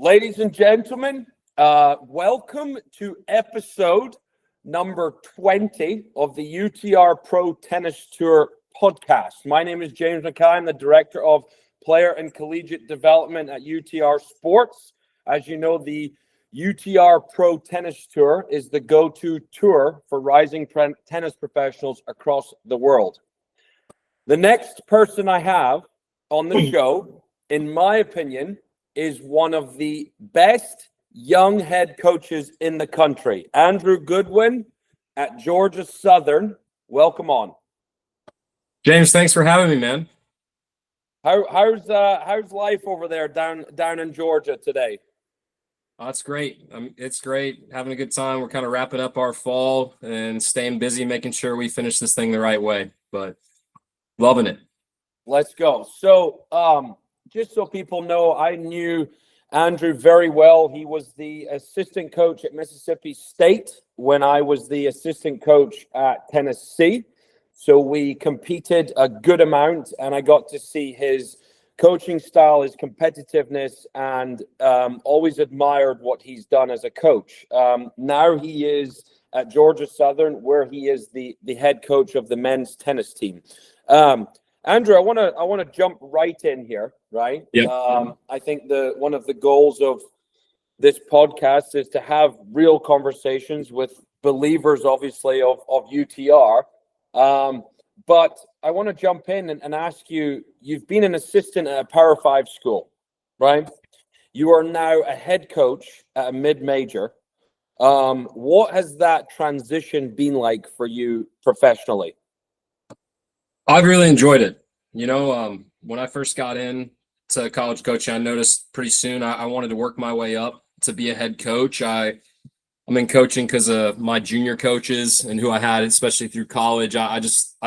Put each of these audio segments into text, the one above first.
Ladies and gentlemen, welcome to episode number 20 of the UTR Pro Tennis Tour podcast. My name is James Mackay. I'm the Director of Player and Collegiate Development at UTR Sports. As you know, the UTR Pro Tennis Tour is the go-to tour for rising tennis professionals across the world. The next person I have on the show, in my opinion, is one of the best young head coaches in the country. Andrew Goodwin at Georgia Southern. Welcome on. James, thanks for having me, man. How's life over there down in Georgia today? It's great. It's great. Having a good time. We're kind of wrapping up our fall and staying busy, making sure we finish this thing the right way, but loving it. Let's go. So, just so people know, I knew Andrew very well. He was the assistant coach at Mississippi State when I was the assistant coach at Tennessee. So we competed a good amount, and I got to see his coaching style, his competitiveness, and always admired what he's done as a coach. Now he is at Georgia Southern, where he is the head coach of the men's tennis team. Andrew, I want to jump right in here, right? Yeah. I think one of the goals of this podcast is to have real conversations with believers, obviously, of UTR. But I want to jump in and ask you, you've been an assistant at a Power 5 school, right? You are now a head coach at a mid-major. What has that transition been like for you professionally? I've really enjoyed it. When I first got in to college coaching, I noticed pretty soon I wanted to work my way up to be a head coach. I'm in coaching because of my junior coaches and who I had, especially through college. I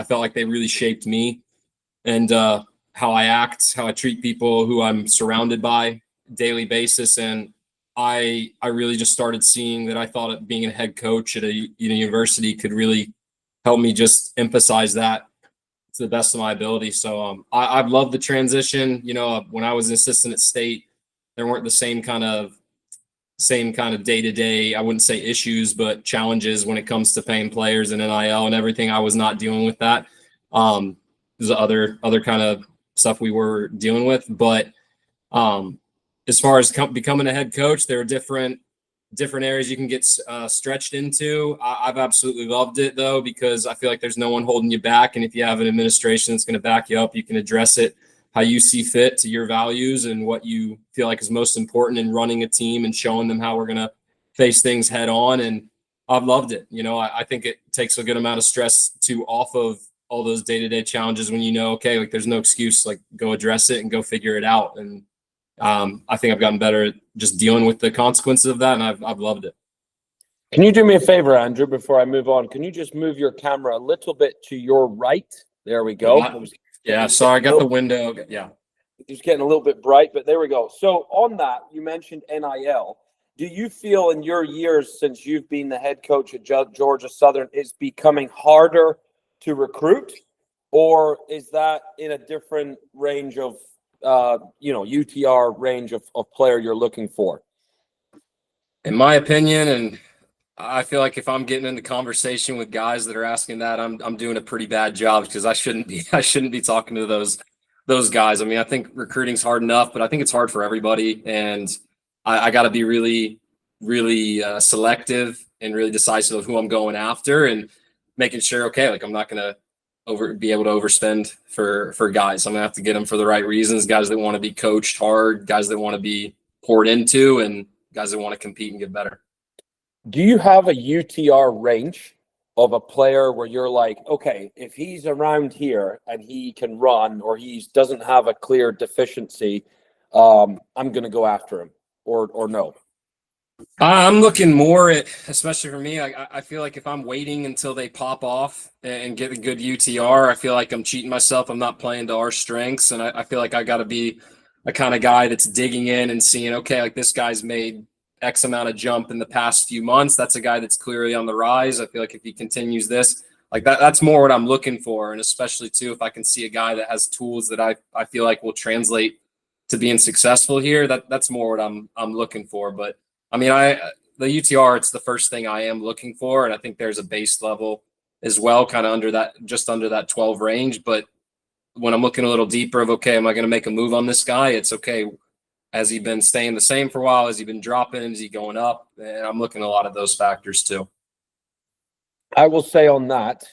felt like they really shaped me and how I act, how I treat people, who I'm surrounded by daily basis. And I really just started seeing that I thought being a head coach at a university could really help me just emphasize that to the best of my ability. So I've loved the transition. When I was an assistant at State, there weren't the same kind of day-to-day, I wouldn't say issues, but challenges when it comes to paying players and NIL and everything. I was not dealing with that. There's other kind of stuff we were dealing with. But as far as becoming a head coach, there are different areas you can get stretched into. I've absolutely loved it, though, because I feel like there's no one holding you back. And if you have an administration that's going to back you up, you can address it how you see fit to your values and what you feel like is most important in running a team and showing them how we're going to face things head on. And I've loved it. I think it takes a good amount of stress off of all those day-to-day challenges when okay, like there's no excuse, like go address it and go figure it out. And I think I've gotten better at just dealing with the consequences of that, and I've loved it. Can you do me a favor, Andrew, before I move on? Can you just move your camera a little bit to your right? There we go. Yeah, sorry, I got the window. Yeah. It's getting a little bit bright, but there we go. So on that, you mentioned NIL. Do you feel in your years since you've been the head coach at Georgia Southern, it's becoming harder to recruit, or is that in a different range of UTR range of player you're looking for? In my opinion, and I feel like if I'm getting into conversation with guys that are asking that, I'm doing a pretty bad job, because I shouldn't be talking to those guys. I mean, I think recruiting's hard enough, but I think it's hard for everybody, and I got to be really, really selective and really decisive of who I'm going after, and making sure, okay, like I'm not going to be able to overspend for guys. I'm gonna have to get them for the right reasons, guys that want to be coached hard, guys that want to be poured into, and guys that want to compete and get better. Do you have a UTR range of a player where you're like, okay, if he's around here and he can run, or he doesn't have a clear deficiency, I'm going to go after him, or no? I'm looking more at, especially for me, I feel like if I'm waiting until they pop off and get a good UTR, I feel like I'm cheating myself. I'm not playing to our strengths. And I feel like I got to be a kind of guy that's digging in and seeing, okay, like this guy's made X amount of jump in the past few months. That's a guy that's clearly on the rise. I feel like if he continues this, like that's more what I'm looking for. And especially too, if I can see a guy that has tools that I feel like will translate to being successful here, that's more what I'm looking for. But I mean, the UTR, it's the first thing I am looking for, and I think there's a base level as well, kind of just under that 12 range. But when I'm looking a little deeper of, okay, am I going to make a move on this guy? It's okay. Has he been staying the same for a while? Has he been dropping? Is he going up? And I'm looking at a lot of those factors too. I will say on that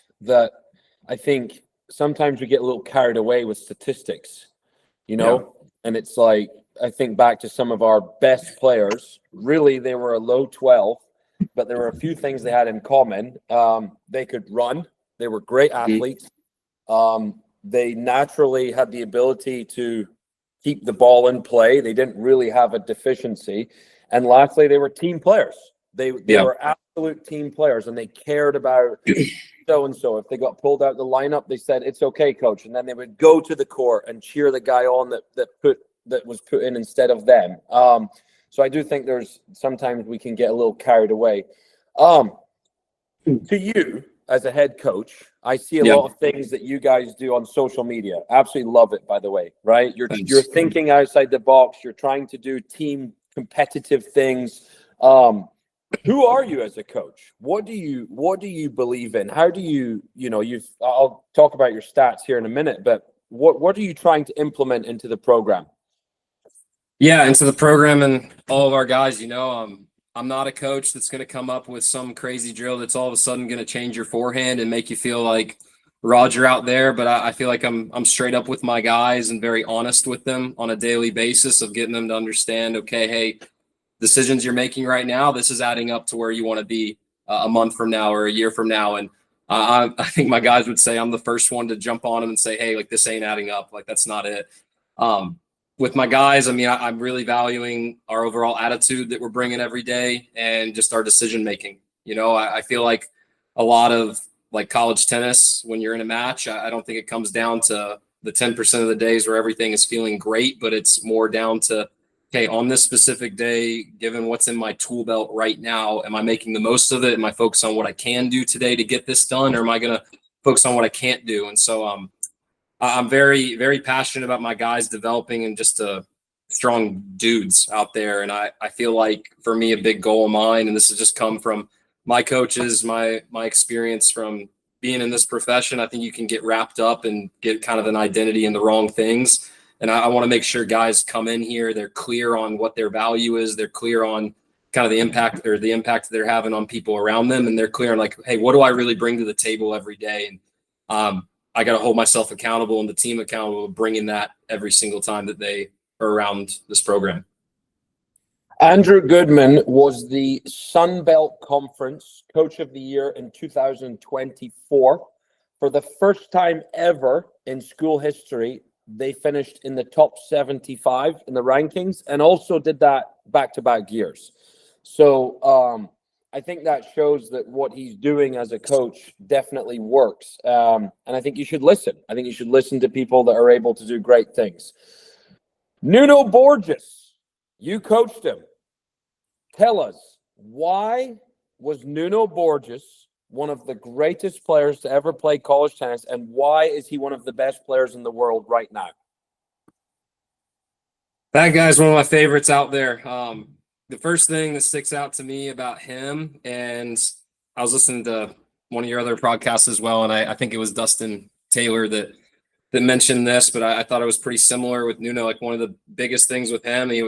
I think sometimes we get a little carried away with statistics, and it's like, I think back to some of our best players. Really, they were a low 12, but there were a few things they had in common. They could run. They were great athletes. They naturally had the ability to keep the ball in play. They didn't really have a deficiency. And lastly, they were team players. They were absolute team players, and they cared about so-and-so. If they got pulled out the lineup, they said, "It's okay, coach." And then they would go to the court and cheer the guy on that was put in instead of them. So I do think there's sometimes we can get a little carried away. To you as a head coach, I see a lot of things that you guys do on social media. Absolutely love it, by the way, right? You're thinking outside the box. You're trying to do team competitive things. Who are you as a coach? What do you believe in? How do you I'll talk about your stats here in a minute, but what are you trying to implement into the program? Yeah, into the program and all of our guys, I'm not a coach that's going to come up with some crazy drill that's all of a sudden going to change your forehand and make you feel like Roger out there. But I feel like I'm straight up with my guys and very honest with them on a daily basis of getting them to understand, okay, hey, decisions you're making right now, this is adding up to where you want to be a month from now or a year from now. And I think my guys would say I'm the first one to jump on them and say, hey, like, this ain't adding up. Like, that's not it. With my guys, I mean, I'm really valuing our overall attitude that we're bringing every day and just our decision making. I feel like a lot of like college tennis, when you're in a match, I don't think it comes down to the 10% of the days where everything is feeling great, but it's more down to, okay, on this specific day, given what's in my tool belt right now, am I making the most of it? Am I focused on what I can do today to get this done, or am I going to focus on what I can't do? And so I'm very, very passionate about my guys developing and just strong dudes out there. And I feel like for me, a big goal of mine, and this has just come from my coaches, my experience from being in this profession, I think you can get wrapped up and get kind of an identity in the wrong things. And I want to make sure guys come in here, they're clear on what their value is. They're clear on kind of the impact they're having on people around them. And they're clear on like, hey, what do I really bring to the table every day? And I got to hold myself accountable and the team accountable, bringing that every single time that they are around this program. Andrew Goodwin was the Sun Belt Conference Coach of the Year in 2024. For the first time ever in school history, they finished in the top 75 in the rankings, and also did that back-to-back years. So I think that shows that what he's doing as a coach definitely works. And I think you should listen. I think you should listen to people that are able to do great things. Nuno Borges, you coached him. Tell us, why was Nuno Borges one of the greatest players to ever play college tennis, and why is he one of the best players in the world right now? That guy's one of my favorites out there. The first thing that sticks out to me about him, and I was listening to one of your other podcasts as well, and I think it was Dustin Taylor that mentioned this, but I thought it was pretty similar with Nuno. Like, one of the biggest things with him, he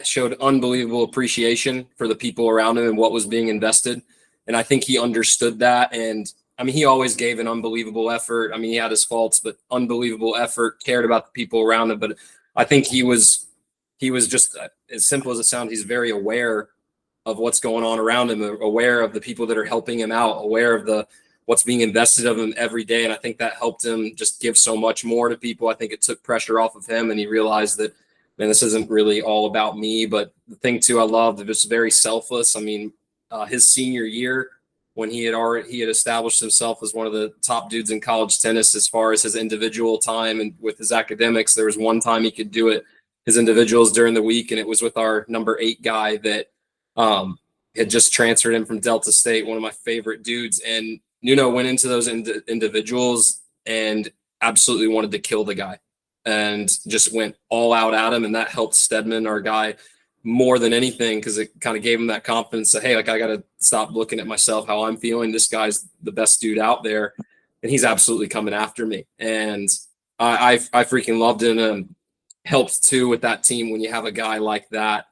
showed unbelievable appreciation for the people around him and what was being invested. And I think he understood that. And I mean, he always gave an unbelievable effort. I mean, he had his faults, but unbelievable effort, cared about the people around him. But I think he was just, as simple as it sounds, he's very aware of what's going on around him, aware of the people that are helping him out, aware of what's being invested of him every day. And I think that helped him just give so much more to people. I think it took pressure off of him, and he realized that, man, this isn't really all about me. But the thing too, I loved, it was very selfless. I mean, his senior year, when he had established himself as one of the top dudes in college tennis as far as his individual time and with his academics, there was one time he could do it, his individuals during the week, and it was with our number 8 guy that had just transferred him from Delta State, one of my favorite dudes. And Nuno went into those individuals and absolutely wanted to kill the guy. and just went all out at him. And that helped Stedman, our guy, more than anything, because it kind of gave him that confidence that, hey, like, I got to stop looking at myself, how I'm feeling. This guy's the best dude out there, and he's absolutely coming after me. And I freaking loved it. And helps too with that team when you have a guy like that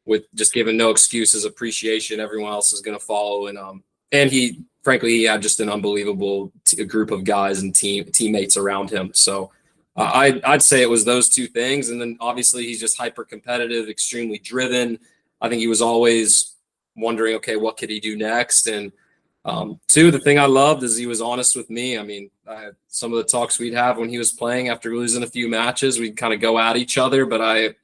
with just giving no excuses, appreciation. Everyone else is going to follow. And he, frankly, he had just an unbelievable group of guys and teammates around him. So I'd say it was those two things. And then obviously he's just hyper competitive, extremely driven. I think he was always wondering, okay, what could he do next? And two, the thing I loved is he was honest with me. I mean, some of the talks we'd have when he was playing after losing a few matches, we'd kind of go at each other, but I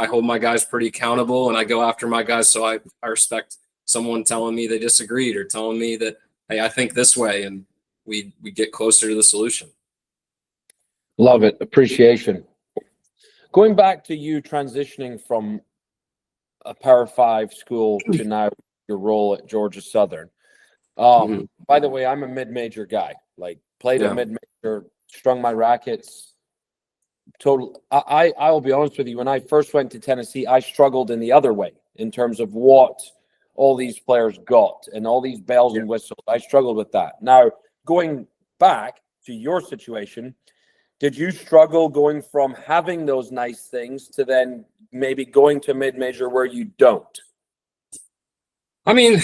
hold my guys pretty accountable, and I go after my guys. So I respect someone telling me they disagreed or telling me that, hey, I think this way, and we get closer to the solution. Love it. Appreciation. Going back to you transitioning from a Power 5 school to now your role at Georgia Southern. By the way, I'm a mid-major guy. Like, played a mid-major, strung my rackets. Total. I will be honest with you. When I first went to Tennessee, I struggled in the other way in terms of what all these players got and all these bells and whistles. I struggled with that. Now, going back to your situation, did you struggle going from having those nice things to then maybe going to mid-major where you don't? I mean,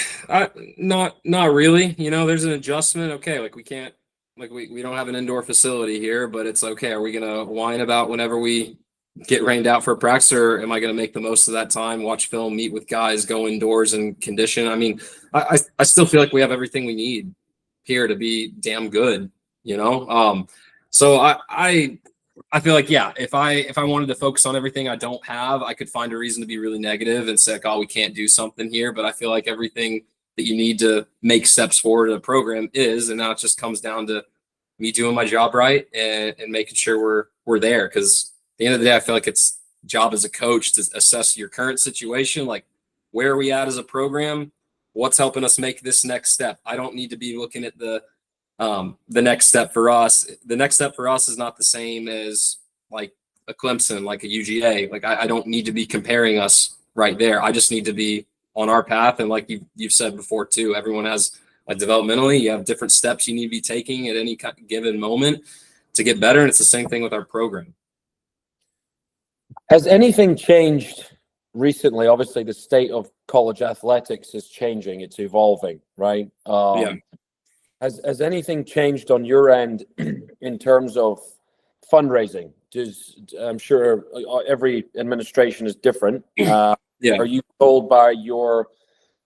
not really. You know, there's an adjustment. Okay, like we can't, like we don't have an indoor facility here, but it's okay. Are we gonna whine about whenever we get rained out for practice, or am I gonna make the most of that time, watch film, meet with guys, go indoors and condition? I mean, I still feel like we have everything we need here to be damn good. You know, so I feel like, yeah, if I wanted to focus on everything I don't have, I could find a reason to be really negative and say, like, oh, we can't do something here. But I feel like everything that you need to make steps forward in a program is, and now it just comes down to me doing my job right and making sure we're there. Because at the end of the day, I feel like it's job as a coach to assess your current situation, like where are we at as a program, what's helping us make this next step. I don't need to be looking at the next step for us. The next step for us is not the same as like a Clemson, like a UGA. Like I don't need to be comparing us right there. I just need to be on our path. And like you've said before too, everyone has, like, developmentally, you have different steps you need to be taking at any given moment to get better. And it's the same thing with our program. Has anything changed recently? Obviously, the state of college athletics is changing. It's evolving, right? Has anything changed on your end in terms of fundraising? I'm sure every administration is different. Are you told by your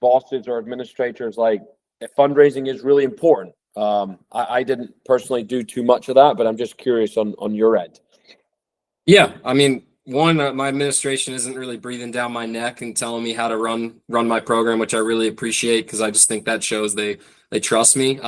bosses or administrators, like, fundraising is really important? I didn't personally do too much of that, but I'm just curious on your end. Yeah, I mean, one, my administration isn't really breathing down my neck and telling me how to run my program, which I really appreciate, because I just think that shows they trust me.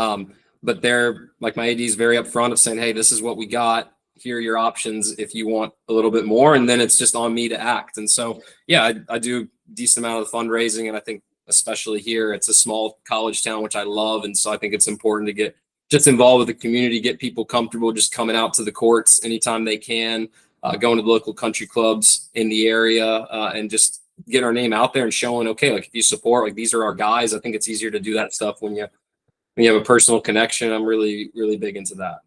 But they're, like, my AD is very upfront of saying, hey, this is what we got. Here are your options if you want a little bit more. And then it's just on me to act. And so, yeah, I do a decent amount of the fundraising. And I think especially here, it's a small college town, which I love. And so I think it's important to get just involved with the community, get people comfortable just coming out to the courts anytime they can, going to the local country clubs in the area, and just get our name out there and showing, okay, like, if you support, like, these are our guys. I think it's easier to do that stuff when you have a personal connection. I'm really, really big into that.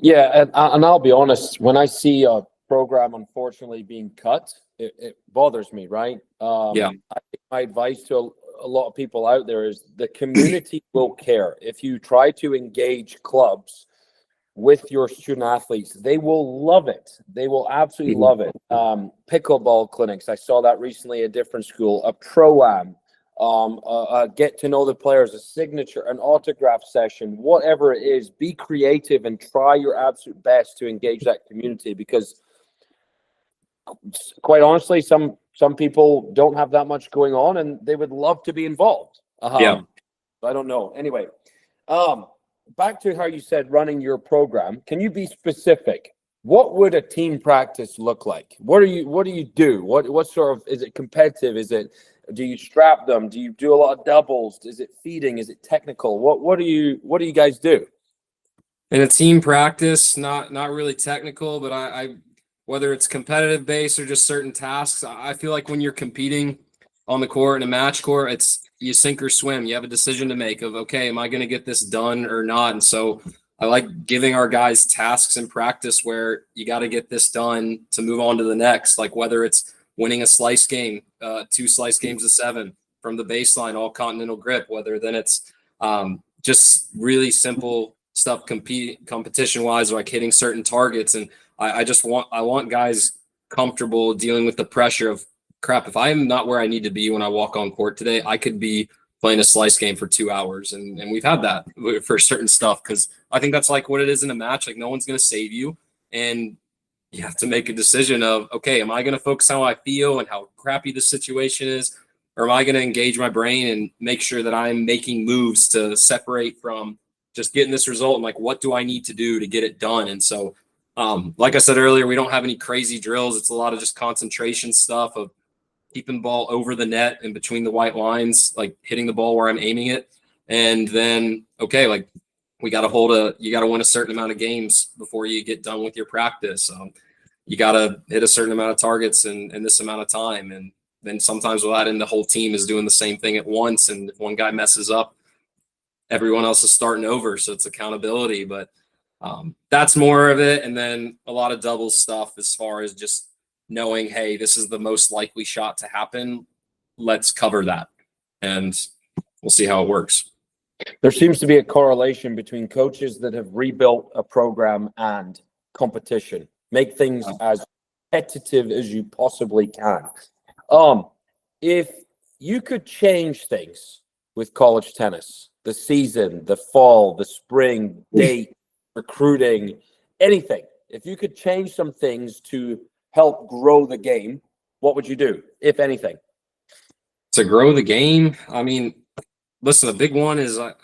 Yeah, and I'll be honest, when I see a program unfortunately being cut, it bothers me, right? I think my advice to a lot of people out there is the community will care. If you try to engage clubs with your student athletes, they will love it. They will absolutely love it. Pickleball clinics, I saw that recently at a different school, a pro-am, get to know the players, a signature, an autograph session, whatever it is. Be creative and try your absolute best to engage that community, because quite honestly, some people don't have that much going on and they would love to be involved. I don't know. Anyway, back to how you said running your program. Can you be specific? What would a team practice look like? What do you do? What sort of, is it competitive? Do you strap them? Do you do a lot of doubles? Is it feeding? Is it technical? What do you guys do? In a team practice, not really technical, but I whether it's competitive based or just certain tasks, I feel like when you're competing on the court in a match court, it's you sink or swim. You have a decision to make of, okay, am I going to get this done or not? And so I like giving our guys tasks in practice where you got to get this done to move on to the next. Like whether it's winning a slice game, 2 slice games of 7 from the baseline, all continental grip, whether then it's just really simple stuff competition wise, like hitting certain targets. And I want guys comfortable dealing with the pressure of crap. If I'm not where I need to be when I walk on court today, I could be playing a slice game for 2 hours. And we've had that for certain stuff. Cause I think that's like what it is in a match. Like no one's going to save you. And you have to make a decision of, okay, am I going to focus on how I feel and how crappy the situation is? Or am I going to engage my brain and make sure that I'm making moves to separate from just getting this result? And like, what do I need to do to get it done? And so, like I said earlier, we don't have any crazy drills. It's a lot of just concentration stuff of keeping the ball over the net and between the white lines, like hitting the ball where I'm aiming it. And then, okay, like you got to win a certain amount of games before you get done with your practice. You got to hit a certain amount of targets in this amount of time. And then sometimes with that, and the whole team is doing the same thing at once. And if one guy messes up, everyone else is starting over. So it's accountability, but that's more of it. And then a lot of doubles stuff as far as just knowing, hey, this is the most likely shot to happen. Let's cover that. And we'll see how it works. There seems to be a correlation between coaches that have rebuilt a program and competition. Make things as competitive as you possibly can. If you could change things with college tennis, the season, the fall, the spring, date, recruiting, anything, if you could change some things to help grow the game, what would you do, if anything? To grow the game, I mean, listen, the big one is I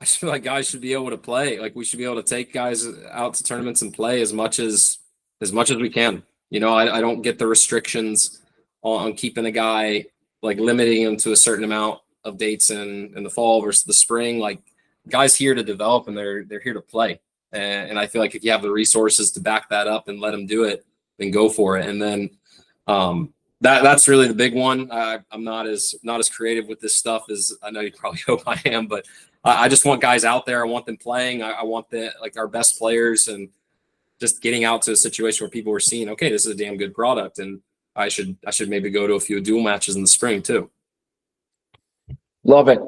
just feel like guys should be able to play. Like we should be able to take guys out to tournaments and play as much as we can. You know, I don't get the restrictions on keeping a guy, like limiting him to a certain amount of dates in the fall versus the spring. Like guys here to develop and they're here to play. And I feel like if you have the resources to back that up and let them do it, then go for it. And then that's really the big one. I'm not as creative with this stuff as I know you probably hope I am, but I just want guys out there. I want them playing. I want our best players and just getting out to a situation where people are seeing, okay, this is a damn good product. And I should maybe go to a few dual matches in the spring too. Love it.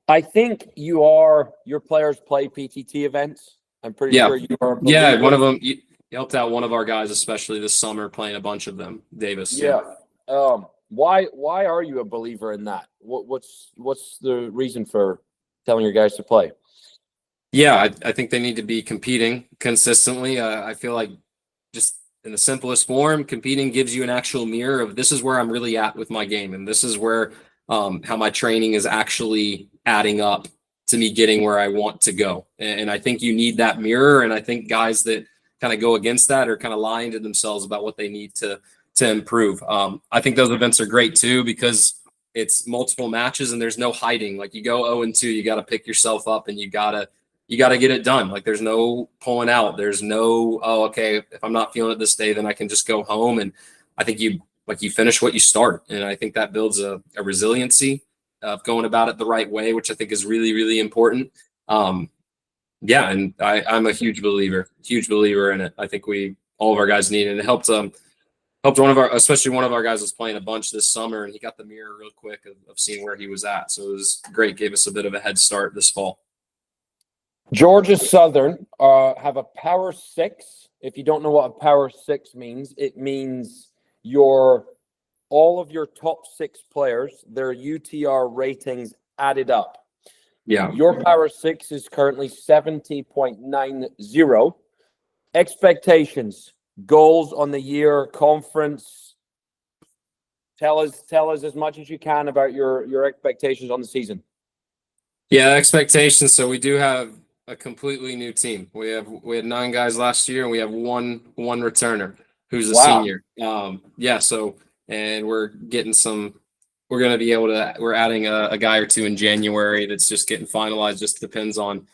I think your players play PTT events. I'm pretty sure you are. Yeah, one of them. You helped out one of our guys, especially this summer, playing a bunch of them. Davis. Yeah. Why are you a believer in that? What's the reason for telling your guys to play? Yeah, I think they need to be competing consistently. I feel like just in the simplest form, competing gives you an actual mirror of this is where I'm really at with my game, and this is where how my training is actually adding up to me getting where I want to go. And I think you need that mirror. And I think guys that kind of go against that are kind of lying to themselves about what they need to improve. I think those events are great too, because it's multiple matches and there's no hiding. Like you go 0-2, you got to pick yourself up and you gotta get it done. Like there's no pulling out. There's no, oh, okay, if I'm not feeling it this day, then I can just go home. And I think you finish what you start. And I think that builds a resiliency of going about it the right way, which I think is really, really important. Yeah, and I'm a huge believer in it. I think all of our guys need it. And it helped especially one of our guys was playing a bunch this summer, and he got the mirror real quick of seeing where he was at. So it was great. Gave us a bit of a head start this fall. Georgia Southern have a Power 6. If you don't know what a Power 6 means, it means all of your top 6 players, their UTR ratings added up. Yeah. Your Power 6 is currently 70.90. Expectations, goals on the year, conference. Tell us as much as you can about your expectations on the season. Yeah, expectations. So we do have a completely new team. We had 9 guys last year, and we have one returner who's a senior. So and we're going to be able to, we're adding a guy or two in January that's just getting finalized. Just depends on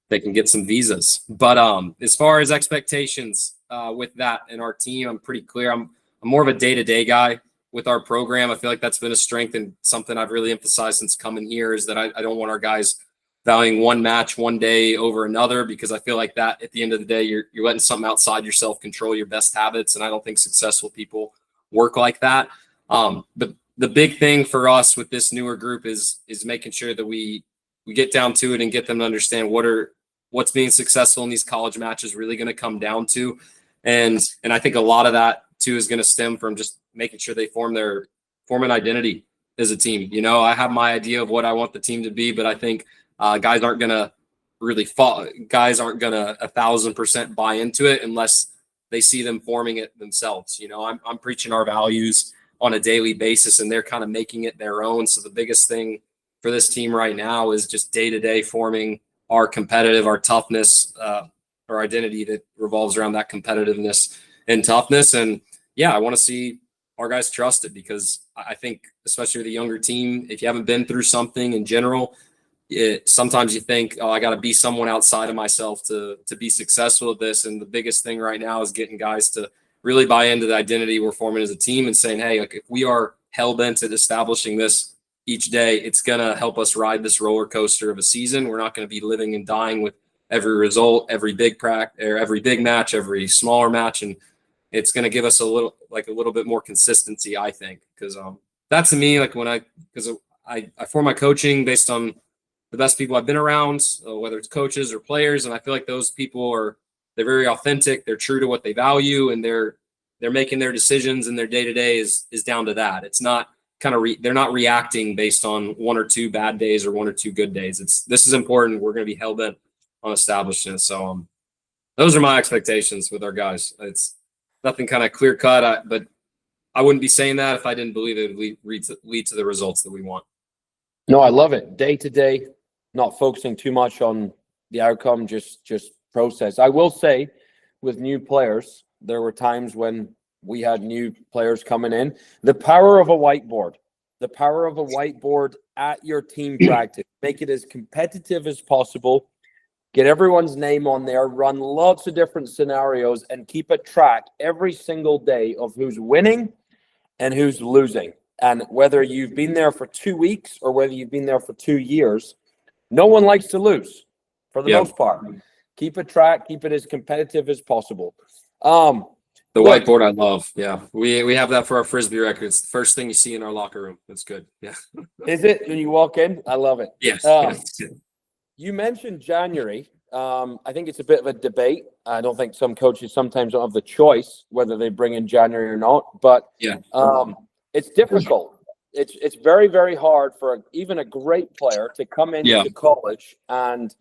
they can get some visas. But as far as expectations with that and our team, I'm pretty clear. I'm more of a day-to-day guy with our program. I feel like that's been a strength and something I've really emphasized since coming here is that I don't want our guys valuing one match one day over another, because I feel like that at the end of the day, you're letting something outside your self-control, your best habits. And I don't think successful people work like that. But the big thing for us with this newer group is making sure that we get down to it and get them to understand what's being successful in these college matches really going to come down to. And I think a lot of that too is going to stem from just making sure they form an identity as a team. You know, I have my idea of what I want the team to be, but I think guys aren't going to really fall. Guys aren't going to 1,000% buy into it unless they see them forming it themselves. You know, I'm preaching our values on a daily basis and they're kind of making it their own. So the biggest thing for this team right now is just day-to-day forming our toughness, our identity that revolves around that competitiveness and toughness. And yeah, I want to see our guys trust it, because I think, especially with a younger team, if you haven't been through something in general, sometimes you think, oh, I got to be someone outside of myself to be successful at this. And the biggest thing right now is getting guys to really buy into the identity we're forming as a team and saying, hey, like, if we are hell-bent at establishing this each day, it's going to help us ride this roller coaster of a season. We're not going to be living and dying with every result, every big practice, or every big match, every smaller match. And it's going to give us a little bit more consistency, I think, because that to me, like because I form my coaching based on the best people I've been around, whether it's coaches or players. And I feel like those people they're very authentic. They're true to what they value, and they're making their decisions, and their day-to-day is down to that. It's not they're not reacting based on one or two bad days or one or two good days. This is important. We're going to be hell-bent on establishing it. So those are my expectations with our guys. It's nothing kind of clear cut, but I wouldn't be saying that if I didn't believe it would lead to the results that we want. No, I love it. Day to day, not focusing too much on the outcome, just process. I will say, with new players, there were times when we had new players coming in. The power of a whiteboard at your team practice, make it as competitive as possible. Get everyone's name on there, run lots of different scenarios, and keep a track every single day of who's winning and who's losing. And whether you've been there for 2 weeks or whether you've been there for 2 years, no one likes to lose for the most part. Keep a track, keep it as competitive as possible. The whiteboard I love. Yeah. We have that for our Frisbee records. The first thing you see in our locker room. It's good. Yeah. Is it when you walk in? I love it. Yes. You mentioned January. I think it's a bit of a debate. I don't think some coaches sometimes don't have the choice whether they bring in January or not, but it's difficult. It's very, very hard for even a great player to come into college and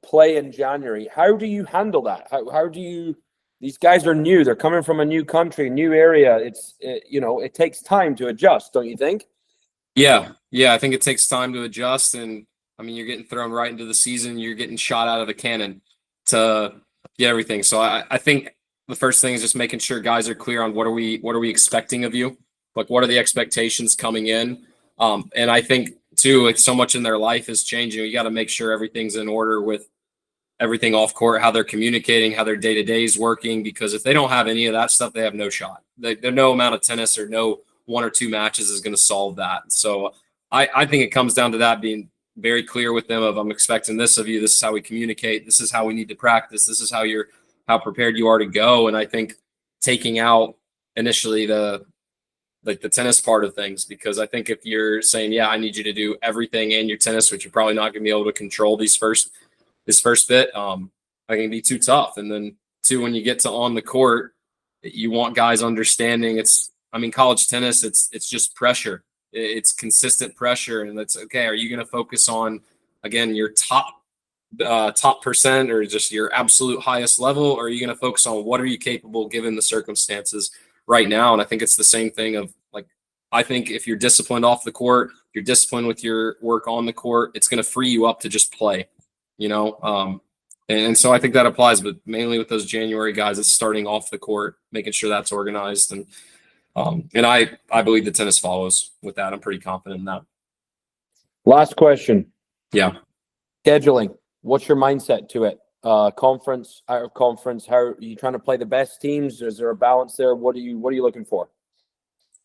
play in January. How do you handle that? How do you? These guys are new. They're coming from a new country, new area. It takes time to adjust, don't you think? Yeah. I think it takes time to adjust, and I mean, you're getting thrown right into the season. You're getting shot out of a cannon to get everything. So I think the first thing is just making sure guys are clear on what are we expecting of you, like what are the expectations coming in. And I think too, it's so much in their life is changing. You got to make sure everything's in order with everything off court, how they're communicating, how their day-to-day is working, because if they don't have any of that stuff, they have no shot. There's no amount of tennis or no 1 or 2 matches is going to solve that. So I think it comes down to that, being very clear with them of, I'm expecting this of you. This is how we communicate. This is how we need to practice. This is how prepared you are to go. And I think taking out initially the tennis part of things, because I think if you're saying, I need you to do everything in your tennis, which you're probably not going to be able to control this first bit, I can be too tough. And then too, when you get to on the court, you want guys understanding college tennis, it's just pressure. It's consistent pressure. And that's okay. Are you going to focus on, again, your top percent or just your absolute highest level? Or are you going to focus on what are you capable given the circumstances right now? And I think it's the same thing of, like, I think if you're disciplined off the court, you're disciplined with your work on the court, it's going to free you up to just play, and so I think that applies, but mainly with those January guys, it's starting off the court, making sure that's organized. And I believe the tennis follows with that. I'm pretty confident in that. Last question. Yeah. Scheduling. What's your mindset to it? Conference, out of conference, how are you trying to play the best teams? Is there a balance there? What are you looking for?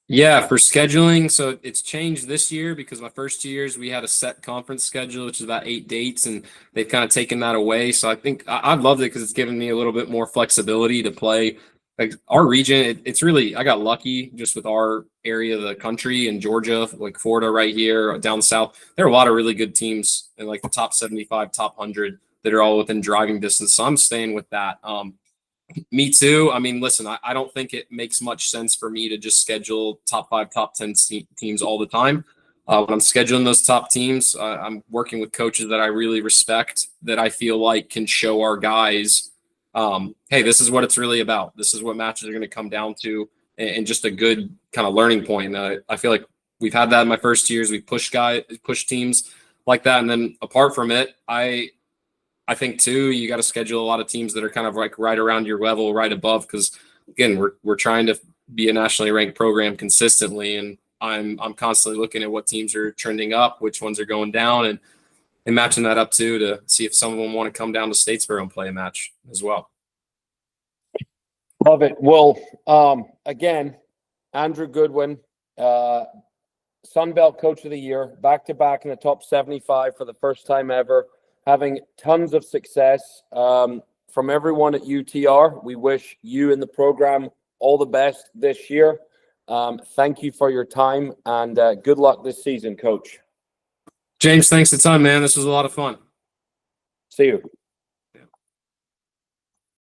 Yeah, for scheduling, so it's changed this year because my first 2 years we had a set conference schedule, which is about 8 dates, and they've kind of taken that away. So I think I've loved it because it's given me a little bit more flexibility to play. Like our region, it's really I got lucky just with our area of the country in Georgia, like Florida, right here down south. There are a lot of really good teams in like the top 75, top 100 that are all within driving distance. So I'm staying with that. Me too. I mean, listen, I don't think it makes much sense for me to just schedule top 5, top 10 teams all the time. When I'm scheduling those top teams, I'm working with coaches that I really respect, that I feel like can show our guys, hey, this is what it's really about. This is what matches are going to come down to, and just a good kind of learning point. I feel like we've had that in my first years. We push teams like that, and then apart from it, I think too, you got to schedule a lot of teams that are kind of like right around your level, right above, because again, we're trying to be a nationally ranked program consistently, and I'm constantly looking at what teams are trending up, which ones are going down, and matching that up too to see if some of them want to come down to Statesboro and play a match as well. Love it. Well, again, Andrew Goodwin, Sun Belt Coach of the Year, back-to-back in the top 75 for the first time ever, having tons of success. From everyone at UTR, we wish you and the program all the best this year. Thank you for your time, and good luck this season, Coach. James, thanks a ton, man. This was a lot of fun. See you.